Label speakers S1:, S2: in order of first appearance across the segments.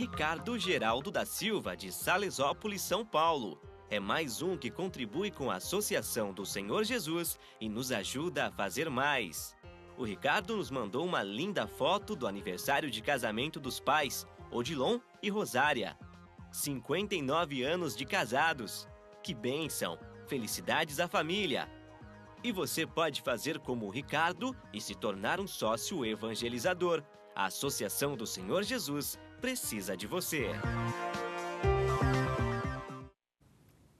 S1: Ricardo Geraldo da Silva, de Salesópolis, São Paulo. É mais um que contribui com a Associação do Senhor Jesus e nos ajuda a fazer mais. O Ricardo nos mandou uma linda foto do aniversário de casamento dos pais, Odilon e Rosária. 59 anos de casados. Que bênção! Felicidades à família! E você pode fazer como o Ricardo e se tornar um sócio evangelizador. A Associação do Senhor Jesus precisa de você.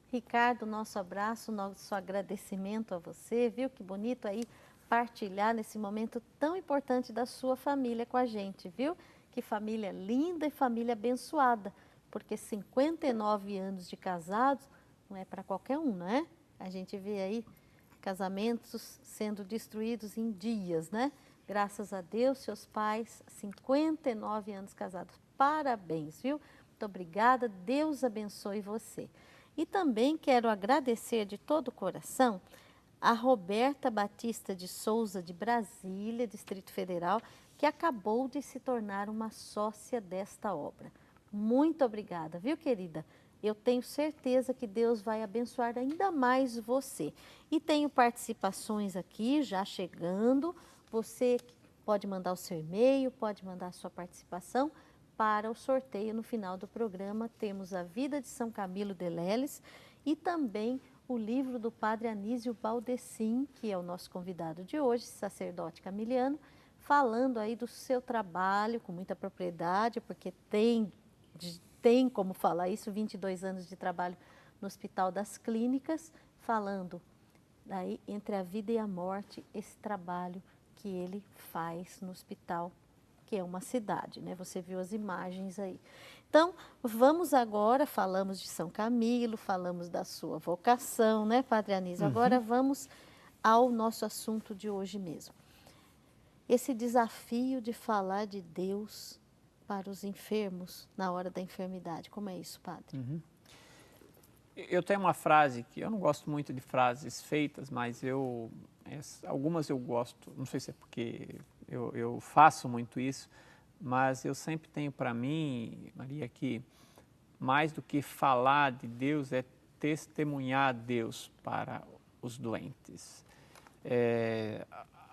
S2: Ricardo, nosso abraço, nosso agradecimento a você, viu que bonito aí partilhar nesse momento tão importante da sua família com a gente, viu? Que família linda e família abençoada, porque 59 anos de casados não é para qualquer um, não é? A gente vê aí casamentos sendo destruídos em dias, né? Graças a Deus, seus pais, 59 anos casados. Parabéns, viu? Muito obrigada, Deus abençoe você. E também quero agradecer de todo o coração a Roberta Batista de Souza, de Brasília, Distrito Federal, que acabou de se tornar uma sócia desta obra. Muito obrigada, viu, querida? Eu tenho certeza que Deus vai abençoar ainda mais você. E tenho participações aqui já chegando. Você pode mandar o seu e-mail, pode mandar a sua participação para o sorteio no final do programa. Temos a Vida de São Camilo de Leles e também o livro do Padre Anísio Baldessim, que é o nosso convidado de hoje, sacerdote camiliano, falando aí do seu trabalho com muita propriedade, porque tem como falar isso, 22 anos de trabalho no Hospital das Clínicas, falando daí entre a vida e a morte, esse trabalho que ele faz no hospital, que é uma cidade, né? Você viu as imagens aí. Então, vamos agora, falamos de São Camilo, falamos da sua vocação, né, Padre Anísio? Agora vamos ao nosso assunto de hoje mesmo. Esse desafio de falar de Deus para os enfermos na hora da enfermidade. Como é isso, Padre?
S3: Eu tenho uma frase que eu não gosto muito de frases feitas, mas algumas eu gosto, não sei se é porque eu faço muito isso, mas eu sempre tenho para mim, Maria, que mais do que falar de Deus é testemunhar Deus para os doentes.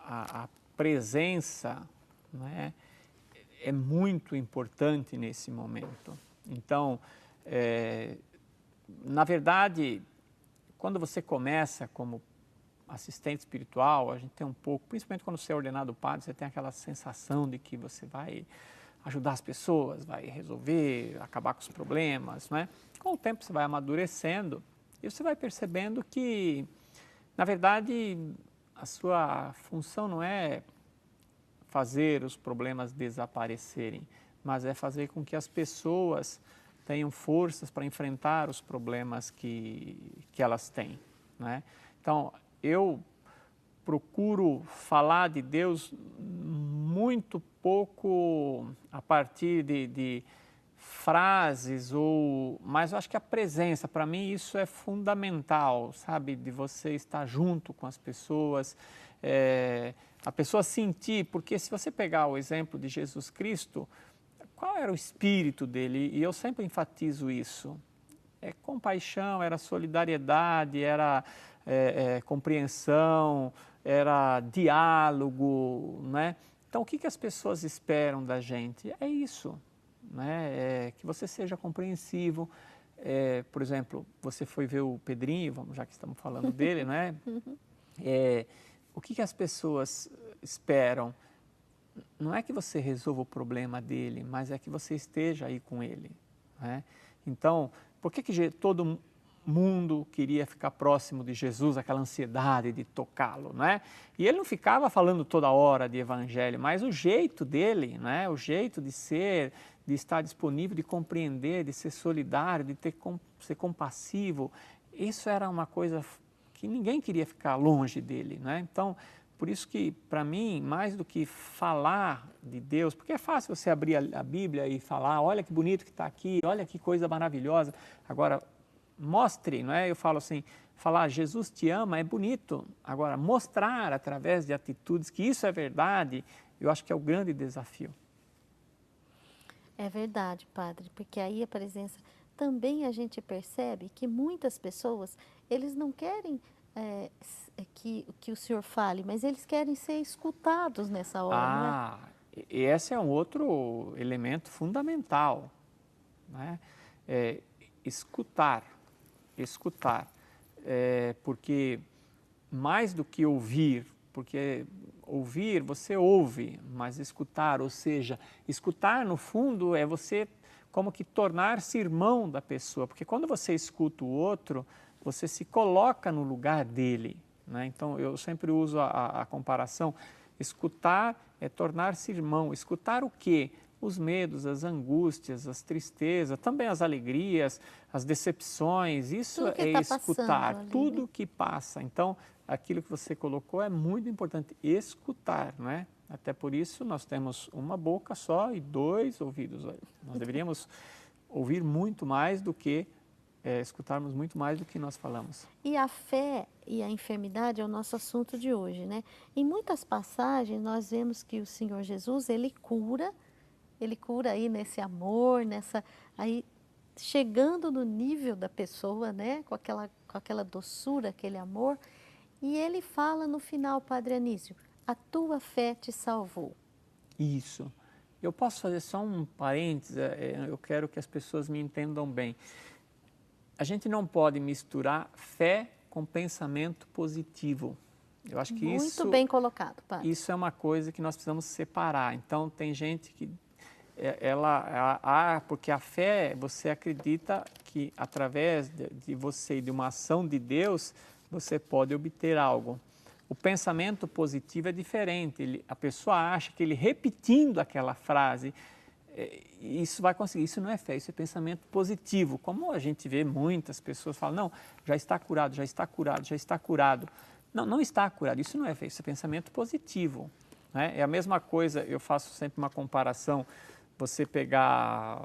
S3: A presença, não é muito importante nesse momento. Então, na verdade, quando você começa como assistente espiritual, a gente tem um pouco, principalmente quando você é ordenado padre, você tem aquela sensação de que você vai ajudar as pessoas, vai resolver, acabar com os problemas, né? Com o tempo você vai amadurecendo e você vai percebendo que, na verdade, a sua função não é fazer os problemas desaparecerem, mas é fazer com que as pessoas tenham forças para enfrentar os problemas que elas têm, né? Então, eu procuro falar de Deus muito pouco a partir de frases, mas eu acho que a presença, para mim, isso é fundamental, sabe? De você estar junto com as pessoas, a pessoa sentir, porque se você pegar o exemplo de Jesus Cristo, qual era o espírito dele? E eu sempre enfatizo isso. É compaixão, era solidariedade, era compreensão, era diálogo, né? Então, o que as pessoas esperam da gente? É isso, né? Que você seja compreensivo. Por exemplo, você foi ver o Pedrinho, já que estamos falando dele, né? O que as pessoas esperam? Não é que você resolva o problema dele, mas é que você esteja aí com ele, né? Então, por que todo mundo queria ficar próximo de Jesus, aquela ansiedade de tocá-lo, né? E ele não ficava falando toda hora de evangelho, mas o jeito dele, né? O jeito de ser, de estar disponível, de compreender, de ser solidário, de ser compassivo, isso era uma coisa que ninguém queria ficar longe dele, né? Então, por isso que, para mim, mais do que falar de Deus, porque é fácil você abrir a Bíblia e falar, olha que bonito que está aqui, olha que coisa maravilhosa. Agora, mostre, não é? Eu falo assim, falar Jesus te ama é bonito. Agora, mostrar através de atitudes que isso é verdade, eu acho que é o grande desafio.
S2: É verdade, padre, porque aí a presença também a gente percebe que muitas pessoas, eles não querem que o senhor fale, mas eles querem ser escutados nessa hora, não é?
S3: E esse é um outro elemento fundamental, né? É, escutar, escutar, porque mais do que ouvir, porque ouvir você ouve, mas escutar, ou seja, escutar no fundo é você como que tornar-se irmão da pessoa, porque quando você escuta o outro, você se coloca no lugar dele, né? Então eu sempre uso a comparação, escutar é tornar-se irmão. Escutar o quê? Os medos, as angústias, as tristezas, também as alegrias, as decepções, isso
S2: Tudo que
S3: é
S2: está
S3: escutar,
S2: passando ali,
S3: tudo
S2: né?
S3: que passa. Então, aquilo que você colocou é muito importante, escutar, não é? Até por isso nós temos uma boca só e dois ouvidos. Nós deveríamos ouvir muito mais do que, escutarmos muito mais do que nós falamos.
S2: E a fé e a enfermidade é o nosso assunto de hoje, né? Em muitas passagens nós vemos que o Senhor Jesus, ele cura aí nesse amor, aí chegando no nível da pessoa, né? Com aquela doçura, aquele amor. E ele fala no final, Padre Anísio, a tua fé te salvou.
S3: Isso. Eu posso fazer só um parênteses, eu quero que as pessoas me entendam bem. A gente não pode misturar fé com pensamento positivo. Eu acho que
S2: Muito bem colocado, Padre.
S3: isso é uma coisa que nós precisamos separar. Então, tem gente que, porque a fé, você acredita que através de você e de uma ação de Deus, você pode obter algo. O pensamento positivo é diferente. A pessoa acha que ele repetindo aquela frase, isso vai conseguir. Isso não é fé, isso é pensamento positivo. Como a gente vê muitas pessoas falam, não, já está curado, já está curado, já está curado. Não, não está curado, isso não é fé, isso é pensamento positivo, né? É a mesma coisa, eu faço sempre uma comparação, você pegar,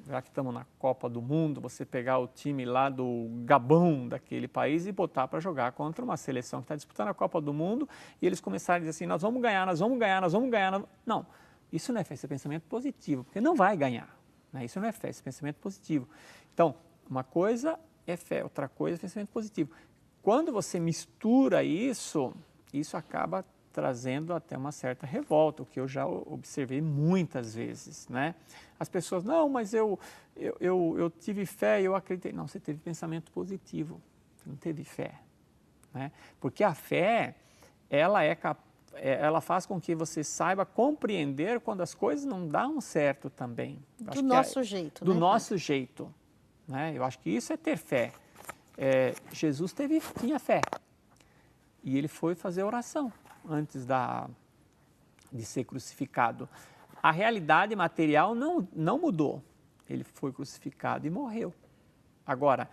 S3: já que estamos na Copa do Mundo, você pegar o time lá do Gabão, daquele país, e botar para jogar contra uma seleção que está disputando a Copa do Mundo, e eles começarem a dizer assim, nós vamos ganhar, nós vamos ganhar, nós vamos ganhar. Não, isso não é fé, isso é pensamento positivo, porque não vai ganhar, né? Isso não é fé, isso é pensamento positivo. Então, uma coisa é fé, outra coisa é pensamento positivo. Quando você mistura isso, isso acaba trazendo até uma certa revolta, o que eu já observei muitas vezes, né? As pessoas, não, mas eu tive fé e eu acreditei. Não, você teve pensamento positivo, você não teve fé, né? Porque a fé, ela faz com que você saiba compreender quando as coisas não dão certo também.
S2: Do nosso jeito,
S3: do
S2: né?
S3: Do nosso jeito, né? Eu acho que isso é ter fé. Jesus tinha fé e ele foi fazer oração antes de ser crucificado. A realidade material não mudou, ele foi crucificado e morreu. Agora,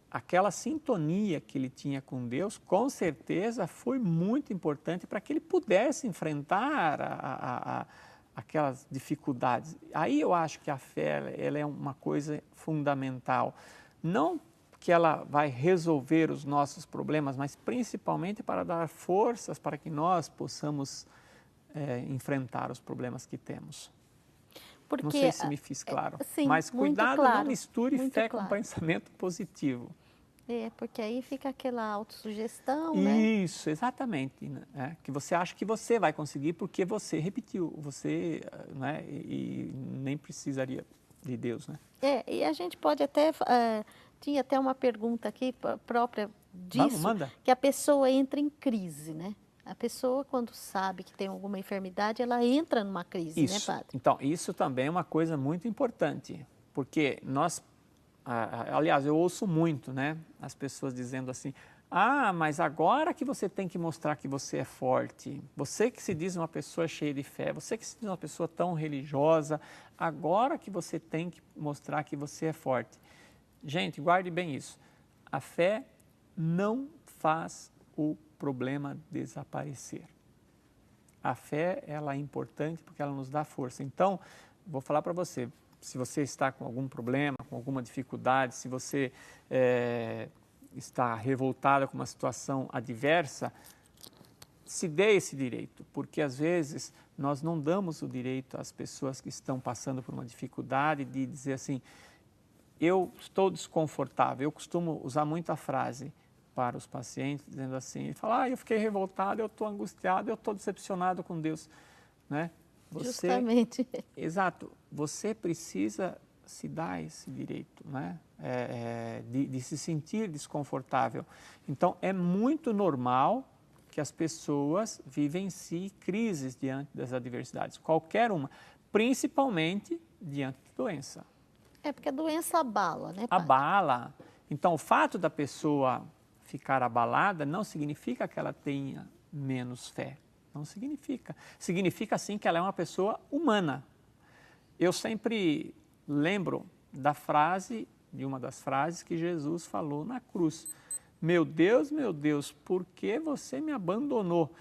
S3: aquela sintonia que ele tinha com Deus, com certeza foi muito importante para que ele pudesse enfrentar aquelas dificuldades. Aí eu acho que a fé ela é uma coisa fundamental, não que ela vai resolver os nossos problemas, mas principalmente para dar forças para que nós possamos enfrentar os problemas que temos.
S2: Porque,
S3: não sei se me fiz claro,
S2: sim,
S3: mas cuidado,
S2: claro,
S3: não misture fé
S2: claro.
S3: com pensamento positivo.
S2: Porque aí fica aquela autossugestão,
S3: Isso, exatamente, né? Que você acha que você vai conseguir porque você repetiu, você, né? E nem precisaria de Deus, né?
S2: E a gente pode até, tinha até uma pergunta aqui própria disso,
S3: Vamos, manda.
S2: que a pessoa entra em crise, né? A pessoa, quando sabe que tem alguma enfermidade, ela entra numa crise,
S3: Isso.
S2: né, padre?
S3: Então, isso também é uma coisa muito importante, porque nós, aliás, eu ouço muito, né, as pessoas dizendo assim, mas agora que você tem que mostrar que você é forte, você que se diz uma pessoa cheia de fé, você que se diz uma pessoa tão religiosa, agora que você tem que mostrar que você é forte. Gente, guarde bem isso, a fé não faz o problema desaparecer. A fé, ela é importante porque ela nos dá força. Então, vou falar para você, se você está com algum problema, com alguma dificuldade, se você está revoltada com uma situação adversa, se dê esse direito, porque às vezes nós não damos o direito às pessoas que estão passando por uma dificuldade de dizer assim, eu estou desconfortável. Eu costumo usar muito a frase para os pacientes, dizendo assim, ele fala, eu fiquei revoltado, eu estou angustiado, eu estou decepcionado com Deus, né?
S2: Justamente.
S3: Exato, você precisa se dar esse direito, né? De se sentir desconfortável. Então, é muito normal que as pessoas vivenciem crises diante das adversidades, qualquer uma, principalmente diante de doença.
S2: Porque a doença abala, né, padre?
S3: Abala. Então, o fato da pessoa ficar abalada não significa que ela tenha menos fé. Não significa. Significa, sim, que ela é uma pessoa humana. Eu sempre lembro de uma das frases que Jesus falou na cruz. Meu Deus, por que você me abandonou?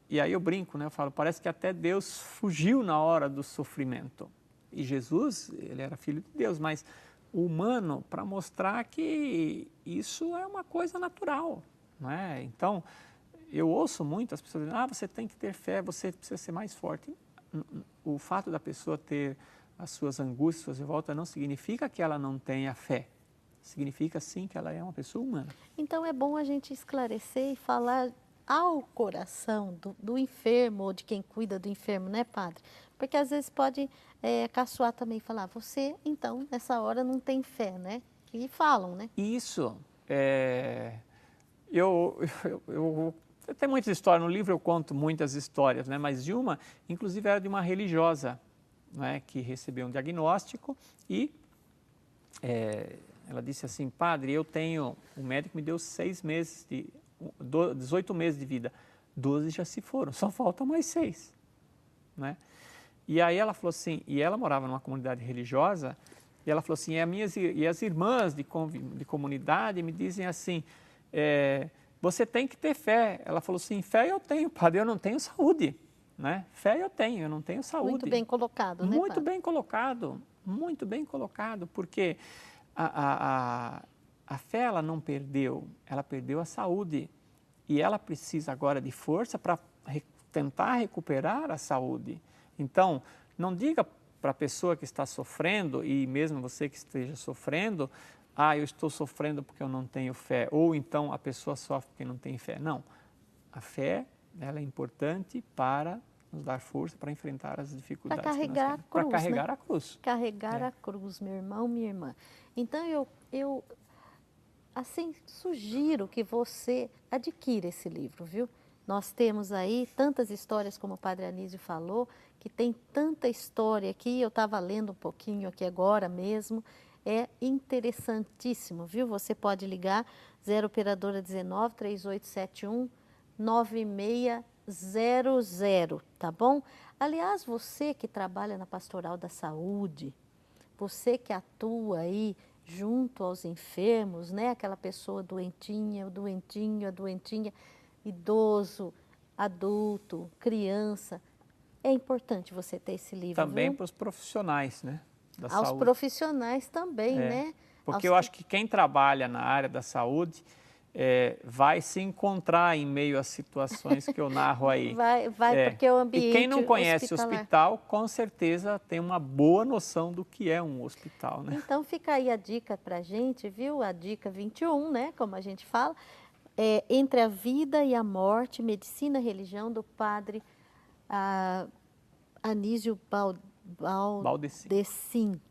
S3: E aí eu brinco, né? Eu falo, parece que até Deus fugiu na hora do sofrimento. E Jesus, ele era filho de Deus, mas o humano, para mostrar que isso é uma coisa natural, não é? Então, eu ouço muito as pessoas dizendo, você tem que ter fé, você precisa ser mais forte. O fato da pessoa ter as suas angústias, suas revoltas, não significa que ela não tenha fé. Significa, sim, que ela é uma pessoa humana.
S2: Então, é bom a gente esclarecer e falar ao coração do enfermo ou de quem cuida do enfermo, né, padre? Porque às vezes pode caçoar também e falar, você, então, nessa hora não tem fé, né? E falam, né?
S3: Isso. Eu tenho muitas histórias, no livro eu conto muitas histórias, né? Mas de uma, inclusive era de uma religiosa, né? Que recebeu um diagnóstico e ela disse assim, padre, o médico me deu 18 meses de vida, 12 já se foram, só faltam mais 6, né? E aí ela falou assim, e ela morava numa comunidade religiosa, e ela falou assim, e as irmãs de comunidade me dizem assim, você tem que ter fé. Ela falou assim, fé eu tenho, padre, eu não tenho saúde, né? Fé eu tenho, eu não tenho saúde.
S2: Muito bem colocado, né,
S3: Muito
S2: padre?
S3: muito bem colocado, porque a fé ela não perdeu, ela perdeu a saúde. E ela precisa agora de força para tentar recuperar a saúde. Então, não diga para a pessoa que está sofrendo, e mesmo você que esteja sofrendo, eu estou sofrendo porque eu não tenho fé, ou então a pessoa sofre porque não tem fé. Não, a fé ela é importante para nos dar força para enfrentar as dificuldades.
S2: Para carregar a cruz,
S3: para carregar,
S2: né?
S3: a cruz.
S2: Carregar a cruz, meu irmão, minha irmã. Então, eu assim, sugiro que você adquira esse livro, viu? Nós temos aí tantas histórias, como o Padre Anísio falou, que tem tanta história aqui, eu estava lendo um pouquinho aqui agora mesmo, é interessantíssimo, viu? Você pode ligar 0 operadora 19 3871 9600, tá bom? Aliás, você que trabalha na Pastoral da Saúde, você que atua aí junto aos enfermos, né? Aquela pessoa doentinha, o doentinho, a doentinha, idoso, adulto, criança. É importante você ter esse livro,
S3: também
S2: viu?
S3: para os profissionais, né? Da
S2: Aos
S3: saúde.
S2: profissionais também, né?
S3: Porque eu acho que quem trabalha na área da saúde vai se encontrar em meio às situações que eu narro aí.
S2: Vai porque o ambiente
S3: E quem não conhece
S2: hospitalar.
S3: hospital, com certeza tem uma boa noção do que é um hospital, né?
S2: Então fica aí a dica pra gente, viu? A dica 21, né? Como a gente fala. Entre a vida e a morte, medicina e religião, do padre Anísio Baldessim.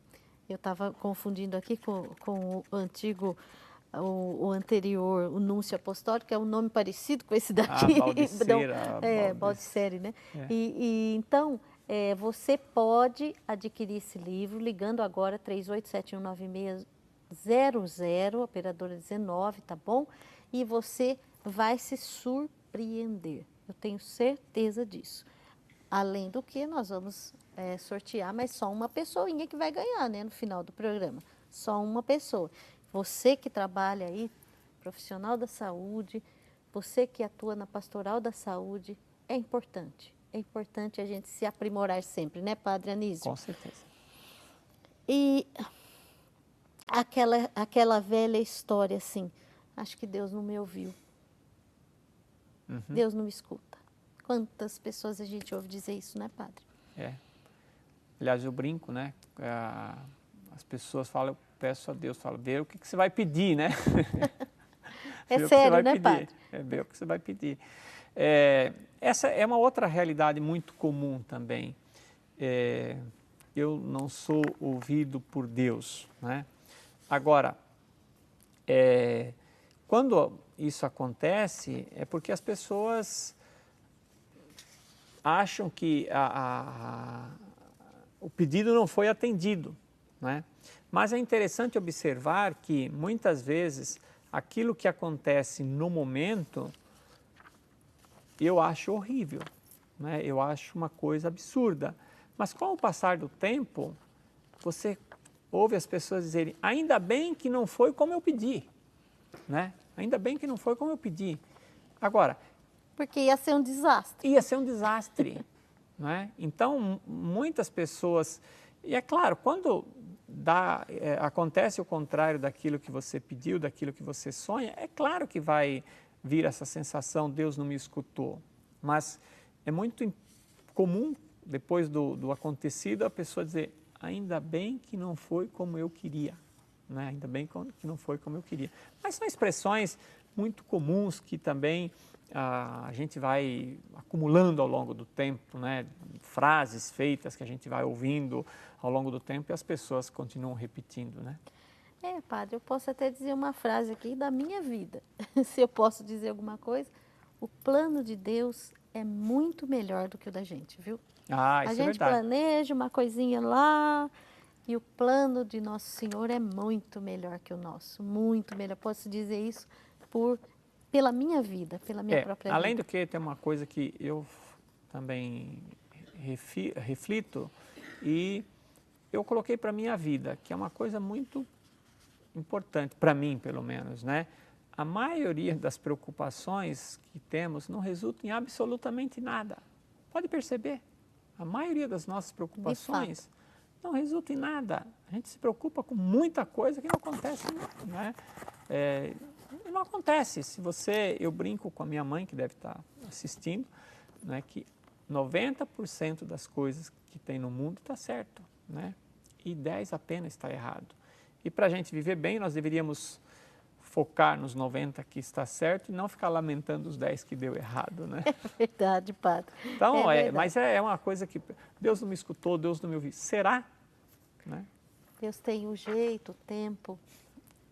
S2: Eu estava confundindo aqui com o antigo, o anterior, o núncio apostólico, que é um nome parecido com esse daqui. Baldisseri, né? Então, você pode adquirir esse livro ligando agora 38719600, operadora 19, tá bom? E você vai se surpreender. Eu tenho certeza disso. Além do que, nós vamos sortear, mas só uma pessoinha que vai ganhar, né, no final do programa. Só uma pessoa. Você que trabalha aí, profissional da saúde, você que atua na pastoral da saúde, é importante. É importante a gente se aprimorar sempre, né, Padre Anísio?
S3: Com certeza.
S2: E aquela velha história assim, acho que Deus não me ouviu. Deus não me escuta. Quantas pessoas a gente ouve dizer isso, né, padre?
S3: É. Aliás, eu brinco, né? As pessoas falam, eu peço a Deus, falo, vê o que você vai pedir, né?
S2: É sério, né,
S3: pedir.
S2: padre?
S3: Vê o que você vai pedir. Essa é uma outra realidade muito comum também. Eu não sou ouvido por Deus, né? Agora, quando isso acontece, é porque as pessoas acham que o pedido não foi atendido, né? Mas é interessante observar que, muitas vezes, aquilo que acontece no momento, eu acho horrível, né? Eu acho uma coisa absurda. Mas com o passar do tempo, você ouve as pessoas dizerem, ainda bem que não foi como eu pedi, né? Ainda bem que não foi como eu pedi. Agora,
S2: porque ia ser um desastre.
S3: Ia ser um desastre, não é? Então, muitas pessoas... E é claro, quando acontece o contrário daquilo que você pediu, daquilo que você sonha, é claro que vai vir essa sensação, Deus não me escutou. Mas é muito comum, depois do acontecido, a pessoa dizer, ainda bem que não foi como eu queria, né? Ainda bem que não foi como eu queria. Mas são expressões muito comuns que também a gente vai acumulando ao longo do tempo, né? Frases feitas que a gente vai ouvindo ao longo do tempo e as pessoas continuam repetindo, né?
S2: Padre, eu posso até dizer uma frase aqui da minha vida. Se eu posso dizer alguma coisa, o plano de Deus é muito melhor do que o da gente, viu?
S3: A
S2: gente
S3: é verdade.
S2: planeja uma coisinha lá e o plano de Nosso Senhor é muito melhor que o nosso, muito melhor. Posso dizer isso pela minha vida, pela minha própria vida.
S3: Além do que, tem uma coisa que eu também reflito e eu coloquei para a minha vida, que é uma coisa muito importante, para mim pelo menos, né? A maioria das preocupações que temos não resulta em absolutamente nada. Pode perceber? A maioria das nossas preocupações não resulta em nada. A gente se preocupa com muita coisa que não acontece, né? Não acontece. Eu brinco com a minha mãe, que deve estar assistindo, né, que 90% das coisas que tem no mundo está certo, né? E 10% apenas está errado. E para a gente viver bem, nós deveríamos focar nos 90% que está certo e não ficar lamentando os 10% que deu errado, né?
S2: É verdade, padre.
S3: Então, mas é uma coisa que Deus não me escutou, Deus não me ouviu. Será? Né?
S2: Deus tem o jeito, o tempo.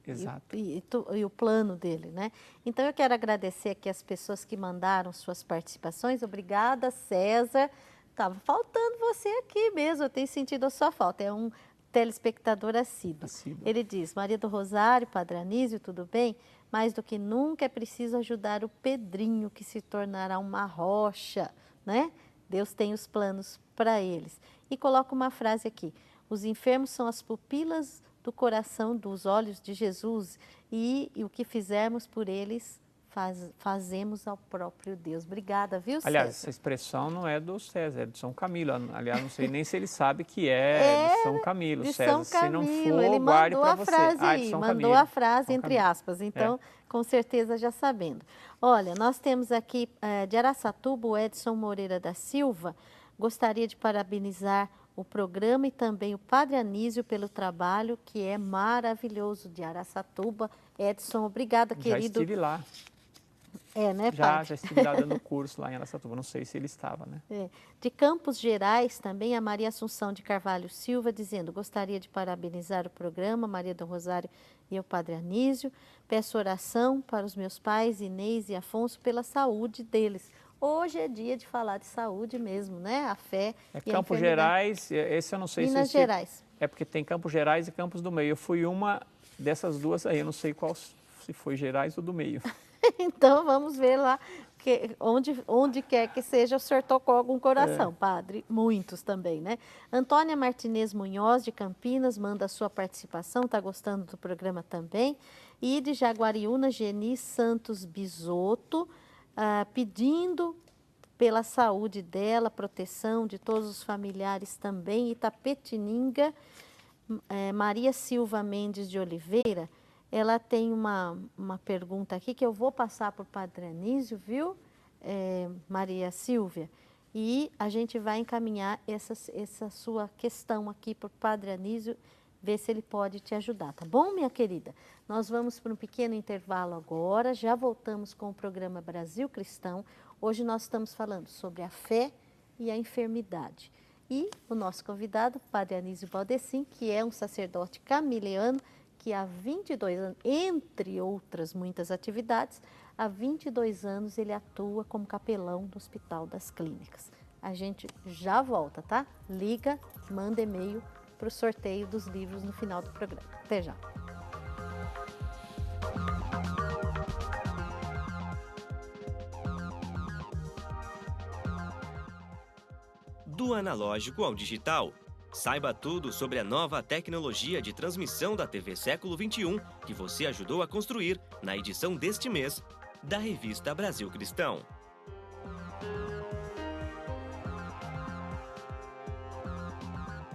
S3: Exato.
S2: E o plano dele, né? Então, eu quero agradecer aqui as pessoas que mandaram suas participações. Obrigada, César. Estava faltando você aqui mesmo, eu tenho sentido a sua falta. É um telespectador assíduo. Ele diz, Maria do Rosário, Padre Anísio, tudo bem? Mais do que nunca é preciso ajudar o Pedrinho, que se tornará uma rocha, né? Deus tem os planos para eles. E coloca uma frase aqui, os enfermos são as pupilas do coração, dos olhos de Jesus, e o que fizermos por eles, fazemos ao próprio Deus. Obrigada, viu, César?
S3: Aliás, essa expressão não é do César, é de São Camilo. Aliás, não sei nem se ele sabe que é de São Camilo.
S2: De
S3: César,
S2: São Camilo.
S3: Se não for,
S2: ele
S3: guarde
S2: mandou a
S3: você.
S2: frase
S3: aí,
S2: mandou a frase
S3: São
S2: entre
S3: Camilo.
S2: aspas, então, com certeza já sabendo. Olha, nós temos aqui de Araçatuba o Edson Moreira da Silva, gostaria de parabenizar o programa e também o Padre Anísio pelo trabalho que é maravilhoso de Araçatuba. Edson, obrigada, querido.
S3: Já estive lá.
S2: Né, Padre?
S3: Já estive lá dando curso lá em Araçatuba, não sei se ele estava, né?
S2: De Campos Gerais, também a Maria Assunção de Carvalho Silva, dizendo, gostaria de parabenizar o programa, Maria do Rosário e o Padre Anísio. Peço oração para os meus pais, Inês e Afonso, pela saúde deles. Hoje é dia de falar de saúde mesmo, né? A fé e
S3: Campos Gerais, esse eu não sei
S2: Minas
S3: se...
S2: Gerais.
S3: É porque tem Campos Gerais e Campos do Meio. Eu fui uma dessas duas aí, eu não sei qual, se foi Gerais ou do Meio.
S2: Então, vamos ver lá, onde quer que seja, o senhor tocou algum coração, padre. Muitos também, né? Antônia Martinez Munhoz, de Campinas, manda a sua participação, está gostando do programa também. E de Jaguariúna, Geni Santos Bisotto, pedindo pela saúde dela, proteção de todos os familiares também. Itapetininga, Maria Silva Mendes de Oliveira, ela tem uma pergunta aqui que eu vou passar para o Padre Anísio, viu? Maria Silvia, e a gente vai encaminhar essa sua questão aqui para o Padre Anísio, ver se ele pode te ajudar, tá bom, minha querida? Nós vamos para um pequeno intervalo agora, já voltamos com o programa Brasil Cristão. Hoje nós estamos falando sobre a fé e a enfermidade. E o nosso convidado, Padre Anísio Baldessim, que é um sacerdote camiliano, que há 22 anos, entre outras muitas atividades, há 22 anos ele atua como capelão no Hospital das Clínicas. A gente já volta, tá? Liga, manda e-mail para o sorteio dos livros no final do programa. Até já!
S1: Do analógico ao digital. Saiba tudo sobre a nova tecnologia de transmissão da TV Século XXI que você ajudou a construir na edição deste mês da revista Brasil Cristão.